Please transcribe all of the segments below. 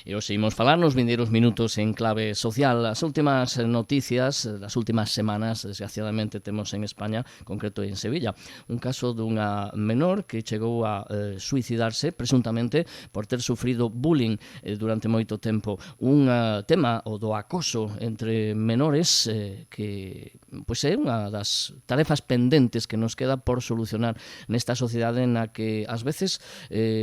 E hoxe imos falar nos vindeiros minutos en clave social. As últimas noticias das últimas semanas, desgraciadamente, temos en España, concreto en Sevilla, un caso dunha menor que chegou a suicidarse, presuntamente, por ter sufrido bullying durante moito tempo. Un tema, o do acoso entre menores, que pois é unha das tarefas pendentes que nos queda por solucionar nesta sociedade na que, ás veces,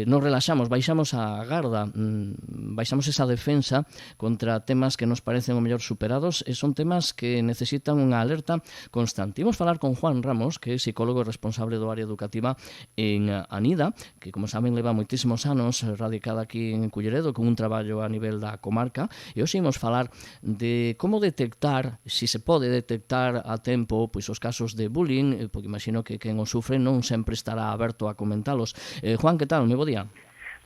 nos relaxamos, baixamos a garda, baixamos esa defensa contra temas que nos parecen o mellor superados e son temas que necesitan unha alerta constante. Imos falar con Juan Ramos, que é psicólogo responsable do área educativa en Anida, que, como saben, leva moitísimos anos radicada aquí en Culleredo con un traballo a nivel da comarca, e hoxe imos falar de como detectar, se se pode detectar a tempo, pois os casos de bullying, porque imagino que quen o sufre non sempre estará aberto a comentalos. Juan, que tal? Moi bo día.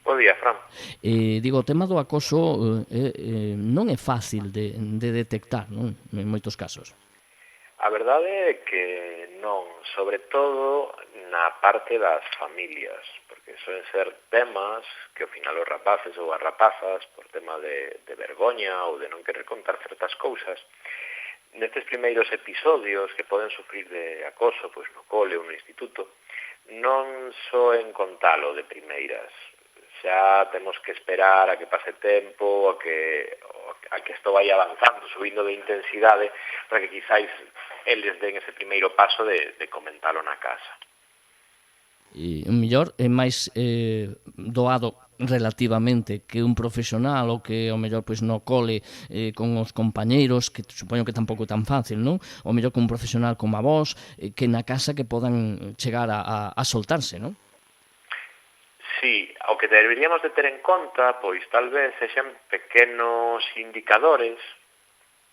Bo día, Fran. Digo, o tema do acoso non é fácil de detectar, non? En moitos casos. A verdade é que non, sobre todo na parte das familias, porque suelen ser temas que ao final os rapaces ou as rapazas, por tema de vergoña ou de non querer contar certas cousas, nestes primeiros episodios que poden sufrir de acoso, pois no cole ou no instituto, non soen contalo de primeiras. Xa temos que esperar a que pase tempo, a que isto vai avanzando, subindo de intensidade, para que quizáis eles den ese primeiro paso de comentalo na casa. E o mellor é máis doado relativamente que un profesional ou que o mellor pois no cole con os compañeiros, que supoño que tampouco é tan fácil, non? O mellor que un profesional como a vos, que na casa que podan chegar a soltarse, non? Sí, o que deberíamos de ter en conta, pois tal vez sexan pequenos indicadores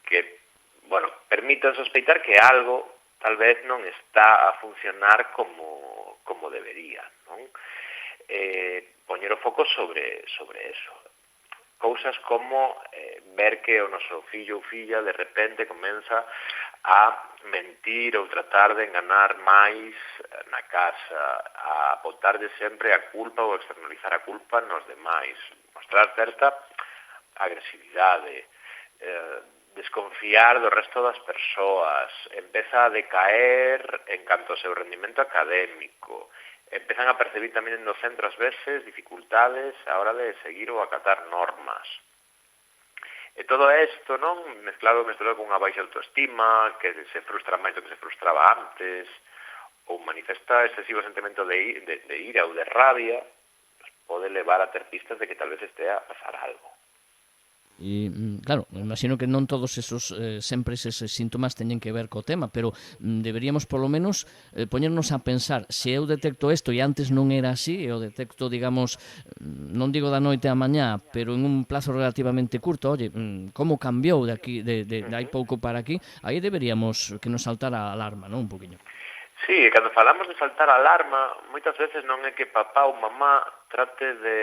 que, bueno, permitan sospeitar que algo tal vez non está a funcionar como debería, non? Poñer o foco sobre eso. Cousas como ver que o noso fillo ou filla de repente comeza a mentir ou tratar de enganar máis na casa, a botarlle sempre a culpa ou externalizar a culpa nos demais, mostrar certa agresividade, desconfiar do resto das persoas, empeza a decaer en canto ao seu rendimento académico, empezan a percibir tamén no centro ás veces dificultades a hora de seguir ou acatar normas. E todo isto, non, mezclado con unha baixa autoestima, que se frustra máis do que se frustraba antes, ou manifesta excesivo sentimento de ira ou de rabia, pode levar a ter pistas de que tal vez estea a pasar algo. E, claro, imagino que non todos esos sempre eses síntomas teñen que ver co tema, pero deberíamos polo menos poñernos a pensar, se eu detecto isto e antes non era así, e o detecto, digamos, non digo da noite á mañá, pero en un plazo relativamente curto, oye, como cambiou de aquí, de hai pouco para aquí, aí deberíamos que nos saltara a alarma, non, un poquinho. Sí, cando falamos de saltar a alarma, moitas veces non é que papá ou mamá trate de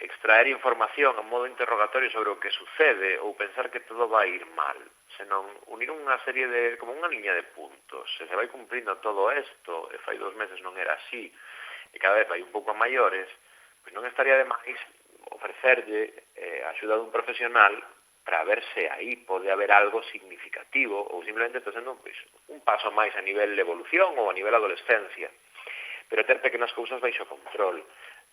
extraer información a modo interrogatorio sobre o que sucede ou pensar que todo vai ir mal, senón unir unha serie de, como unha liña de puntos. Se vai cumprindo todo isto, e fai 2 meses non era así, e cada vez vai un pouco a maiores, pois non estaría de máis ofrecerlle a axuda dun profesional para ver se aí pode haber algo significativo ou simplemente está sendo pois, un paso máis a nivel de evolución ou a nivel adolescencia, pero ter pequenas cousas baixo control.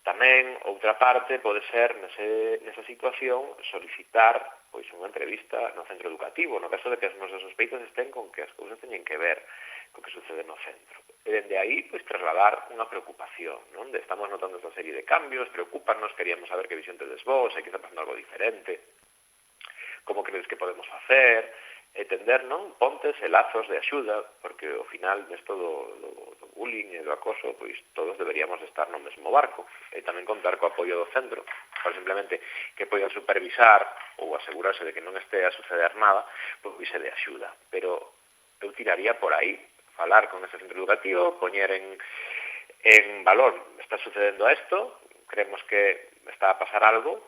Tamén, outra parte, pode ser nesa situación solicitar pois unha entrevista no centro educativo, no caso de que as nosas sospeitas estén con que as cousas teñen que ver co que sucede no centro. E dende aí, pois, trasladar unha preocupación, non? Estamos notando esta serie de cambios, preocuparnos, queríamos saber que visión tedes vos, se que está pasando algo diferente, como credes que podemos facer, e tender, non, pontes e lazos de axuda, porque ao final desto do bullying e do acoso, pois todos deberíamos estar no mesmo barco, e tamén contar co apoio do centro, para simplemente que poidan supervisar ou asegurarse de que non este a suceder nada, pois se de axuda. Pero eu tiraría por aí, falar con ese centro educativo, poñer en valor, está sucedendo isto, creemos que está a pasar algo,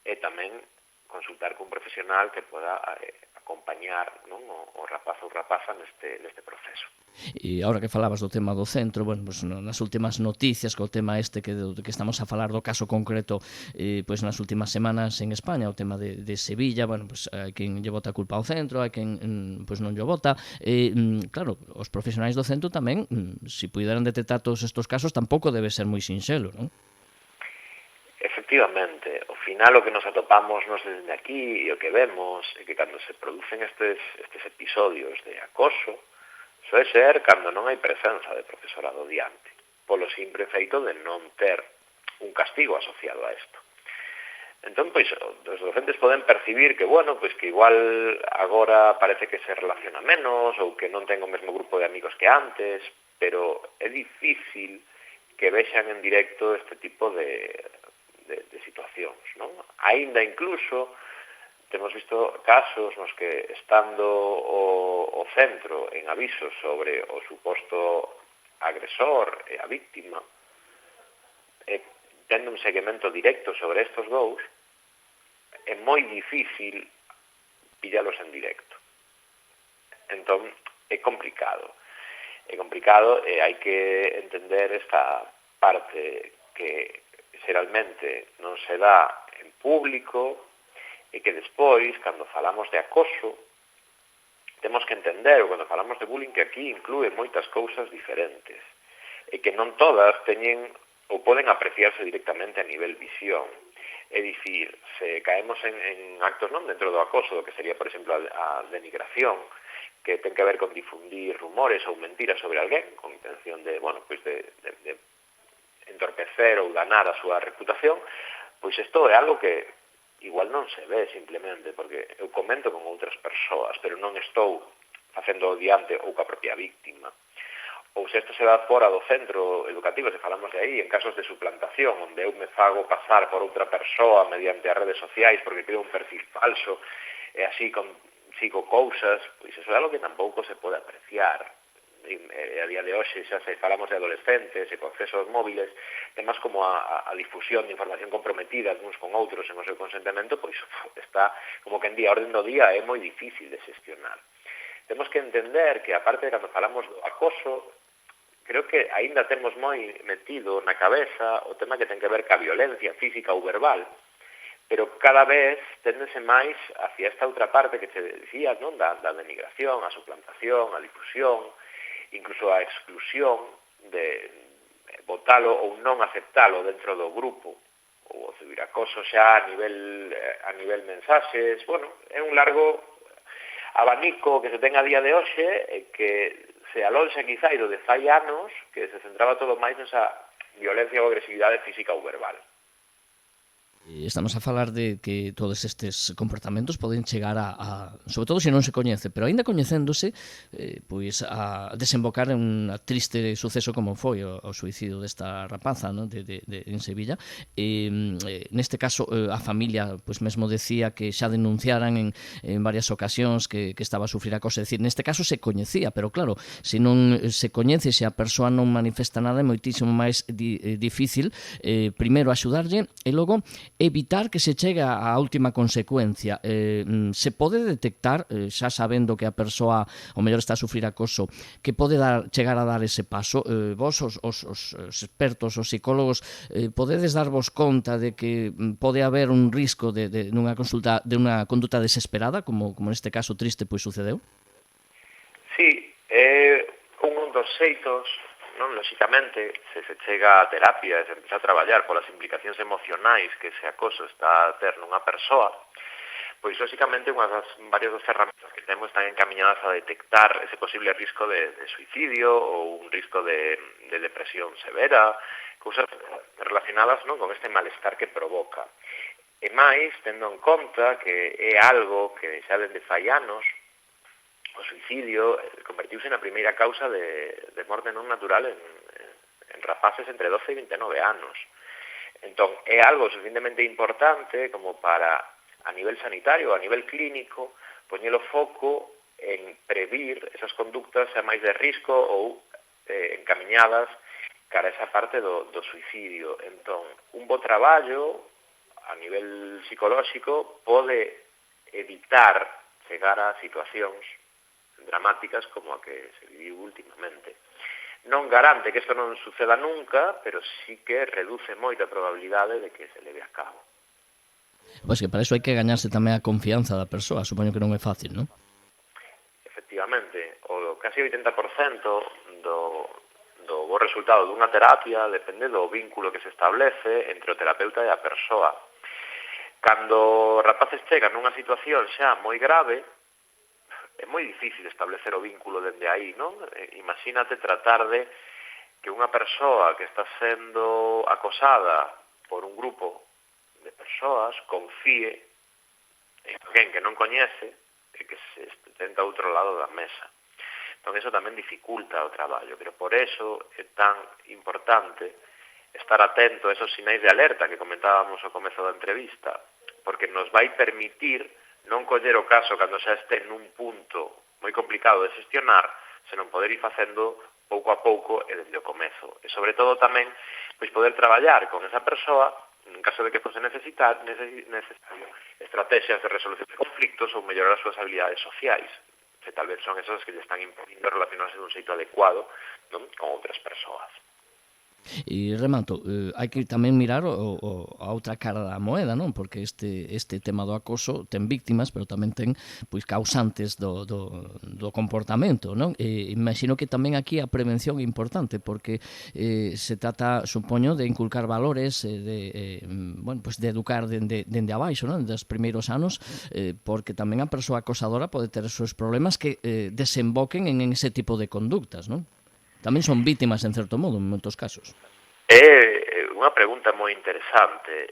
e tamén consultar cun profesional que poda acompañar, non, o rapaz ou rapaza neste proceso. E agora que falabas do tema do centro, bueno, pues nas últimas noticias co tema este que estamos a falar do caso concreto, pues nas últimas semanas en España, o tema de Sevilla, bueno, pues hai quen lle bota a culpa ao centro, hai quen pues non lle bota, claro, os profesionais do centro tamén, se puderan detectar todos estes casos, tampouco debe ser moi sinxelo, non? Efectivamente, ao final o que nos atopamos nos desde aquí e o que vemos é que cando se producen estes episodios de acoso, soe ser cando non hai presenza de profesorado diante, polo simple feito de non ter un castigo asociado a isto. Entón, pois, os docentes poden percibir que, bueno, pois que igual agora parece que se relaciona menos ou que non ten o mesmo grupo de amigos que antes, pero é difícil que vexan en directo este tipo de situacións, non? Aínda incluso temos visto casos nos que estando o centro en aviso sobre o suposto agresor e a víctima, tendo un seguimento directo sobre estes dous, é moi difícil pillalos en directo. Entón, é complicado. É complicado e hai que entender esta parte que xeralmente non se dá en público e que despois, cando falamos de acoso, temos que entender, ou cando falamos de bullying, que aquí inclúe moitas cousas diferentes e que non todas teñen ou poden apreciarse directamente a nivel visión. É dicir, se caemos en actos non dentro do acoso, do que sería, por exemplo, a denigración, que ten que ver con difundir rumores ou mentiras sobre alguén, con intención de, bueno, pois de entorpecer ou danar a súa reputación, pois isto é algo que igual non se ve simplemente, porque eu comento con outras persoas, pero non estou facendo diante ou coa propia víctima. Ou se isto se dá fora do centro educativo, se falamos de aí, en casos de suplantación, onde eu me fago pasar por outra persoa mediante as redes sociais porque creo un perfil falso, e así consigo cousas, pois iso é algo que tampouco se pode apreciar. A día de hoxe xa se falamos de adolescentes e con acceso aos móviles, temas como a difusión de información comprometida uns con outros en o seu consentimento, pois está como que en día, a orden do día é moi difícil de xestionar. Temos que entender que, aparte de cando falamos do acoso, creo que aínda temos moi metido na cabeza o tema que ten que ver ca violencia física ou verbal, pero cada vez téndese máis hacia esta outra parte que te decía, non, da denigración, a suplantación, a difusión, incluso a exclusión de botalo ou non aceptalo dentro do grupo, ou o ciberacoso xa a nivel mensaxes. Bueno, é un largo abanico que se ten a día de hoxe e que se alonxa quizá do de fai anos, que se centraba todo máis nesa violencia ou agresividade física ou verbal. Estamos a falar de que todos estes comportamentos poden chegar sobre todo se non se coñece, pero aínda coñecéndose, pois a desembocar en un triste suceso como foi o suicidio desta rapaza, ¿no? en Sevilla. Neste caso, a familia pois mesmo decía que xa denunciaran en varias ocasións que estaba a sufrir acoso. É dicir, neste caso se coñecía, pero claro, se non se coñece, se a persoa non manifesta nada, é moitísimo máis difícil primeiro axudarlle e logo evitar que se chegue á última consecuencia. Se pode detectar, xa sabendo que a persoa o mellor está a sufrir acoso, que pode chegar a dar ese paso. Vos, os expertos, os psicólogos, podedes darvos conta de que pode haber un risco de unha conduta desesperada, como neste caso triste pois sucedeu? Sí, é un dos xeitos, non, lóxicamente, se chega a terapia e se empeza a traballar polas implicacións emocionais que ese acoso está a ter nunha persoa, pois lóxicamente varias das ferramentas que temos están encaminhadas a detectar ese posible risco de suicidio ou un risco de depresión severa, cousas relacionadas, non, con este malestar que provoca. E máis, tendo en conta que é algo que xa dende fai anos, o suicidio convertiuse na primeira causa de morte non natural en rapaces entre 12 e 29 anos. Entón, é algo suficientemente importante como para, a nivel sanitario, a nivel clínico, poñer o foco en previr esas conductas a máis de risco ou encamiñadas cara a esa parte do suicidio. Entón, un bo traballo a nivel psicolóxico pode evitar chegar a situacións dramáticas como a que se viviu últimamente. Non garante que isto non suceda nunca, pero sí que reduce moito a probabilidade de que se leve a cabo. Pois que para iso hai que gañarse tamén a confianza da persoa, supoño que non é fácil, non? Efectivamente, o casi 80% do bo resultado dunha terapia depende do vínculo que se establece entre o terapeuta e a persoa. Cando rapaces chegan nunha situación xa moi grave, é moi difícil establecer o vínculo dende aí, non? Imagínate tratar de que unha persoa que está sendo acosada por un grupo de persoas confíe en alguén que non coñece e que se tenta outro lado da mesa. Entón, eso tamén dificulta o traballo, pero por eso é tan importante estar atento a esos sinais de alerta que comentábamos ao comezo da entrevista, porque nos vai permitir non coller o caso cando xa este nun punto moi complicado de gestionar, senón poder ir facendo pouco a pouco e desde o comezo. E sobre todo tamén pois poder traballar con esa persoa en caso de que fose necesario estrategias de resolución de conflictos ou mellorar as súas habilidades sociais, que tal vez son esas que lle están impedindo relacionarse dun xeito adecuado, non, con outras persoas. E remato, hai que tamén mirar a outra cara da moeda, non? Porque este tema do acoso ten víctimas, pero tamén ten pois causantes do comportamento, non? Imagino que tamén aquí a prevención é importante, porque se trata, supoño, de inculcar valores, bueno, pois de educar dende abaixo, non? Dos primeiros anos, porque tamén a persoa acosadora pode ter os seus problemas que desemboquen en ese tipo de conductas, non? Tamén son vítimas, en certo modo, en moitos casos. É unha pregunta moi interesante.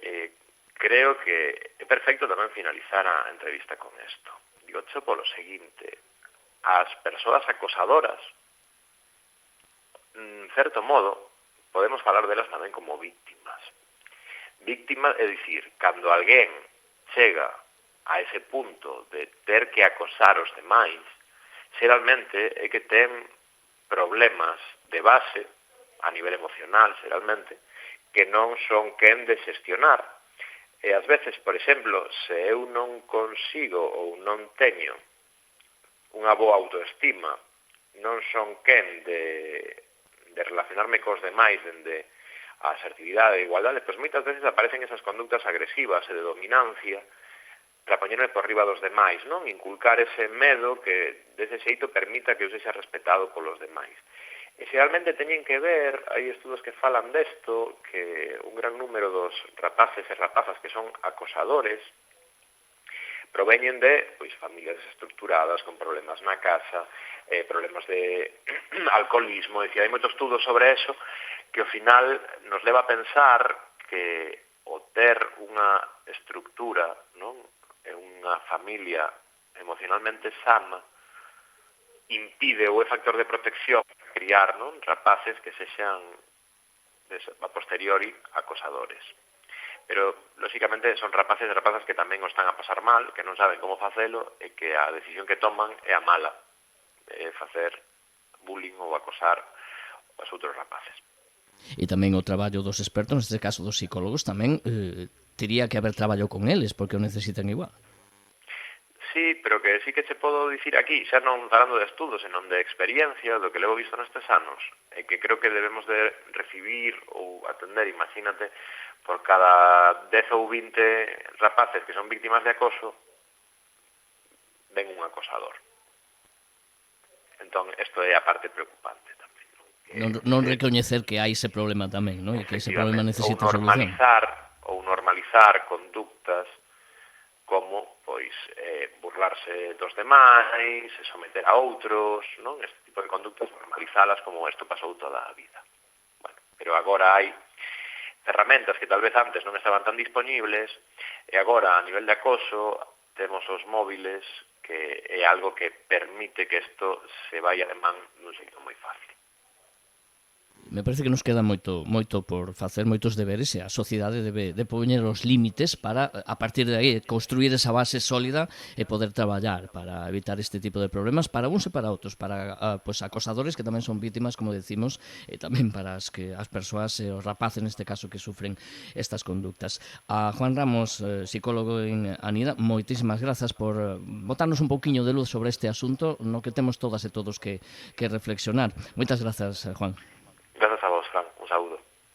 Creo que é perfecto tamén finalizar a entrevista con isto. Digo, polo seguinte, as persoas acosadoras, en certo modo, podemos falar delas tamén como víctimas. Víctimas, é dicir, cando alguén chega a ese punto de ter que acosar os demais, xeralmente é que ten problemas de base a nivel emocional, xeralmente, que non son quen de xestionar. E ás veces, por exemplo, se eu non consigo ou non teño unha boa autoestima, non son quen de relacionarme cos demais dende a asertividade e igualdade, pois moitas veces aparecen esas conductas agresivas e de dominancia para poñerme por riba dos demais, non? Inculcar ese medo que dese xeito permita que eu sexa respetado polos demais. E xeralmente teñen que ver, hai estudos que falan desto, que un gran número dos rapaces e rapazas que son acosadores proveñen de familias desestructuradas, con problemas na casa, problemas de alcoholismo, hai moitos estudos sobre eso, que ao final nos leva a pensar que o ter unha estructura, non? Unha familia emocionalmente sana impide ou é factor de protección para criar, non, rapaces que sexan a posteriori acosadores. Pero, lóxicamente, son rapaces e rapazas que tamén o están a pasar mal, que non saben como facelo e que a decisión que toman é a mala, é facer bullying ou acosar aos outros rapaces. E tamén o traballo dos expertos, neste caso dos psicólogos, tamén tería que haber traballo con eles, porque o necesitan igual. Sí, pero que sí que che podo dicir aquí, xa non falando de estudos, senón de experiencia, do que levo visto nestes anos, e que creo que debemos de recibir ou atender, imagínate, por cada 10 ou 20 rapaces que son víctimas de acoso, ven un acosador. Entón, isto é a parte preocupante tamén. Non recoñecer que hai ese problema tamén, non? E que ese problema necesita solución. Ou normalizar conductas como, burlarse dos demais, someter a outros, non? Este tipo de conductas, normalizalas como isto pasou toda a vida. Bueno, pero agora hai ferramentas que tal vez antes non estaban tan disponibles, e agora, a nivel de acoso, temos os móviles, que é algo que permite que isto se vaya de man nun xeito moi fácil. Me parece que nos queda moito por facer, moitos deberes, e a sociedade debe de poñer os límites para, a partir de aí, construir esa base sólida e poder traballar para evitar este tipo de problemas para uns e para outros, para pues, acosadores que tamén son vítimas, como decimos, e tamén para as persoas e os rapaces, neste caso, que sufren estas conductas. A Juan Ramos, psicólogo en Anida, moitísimas grazas por botarnos un pouquiño de luz sobre este asunto no que temos todas e todos que reflexionar. Moitas grazas, Juan.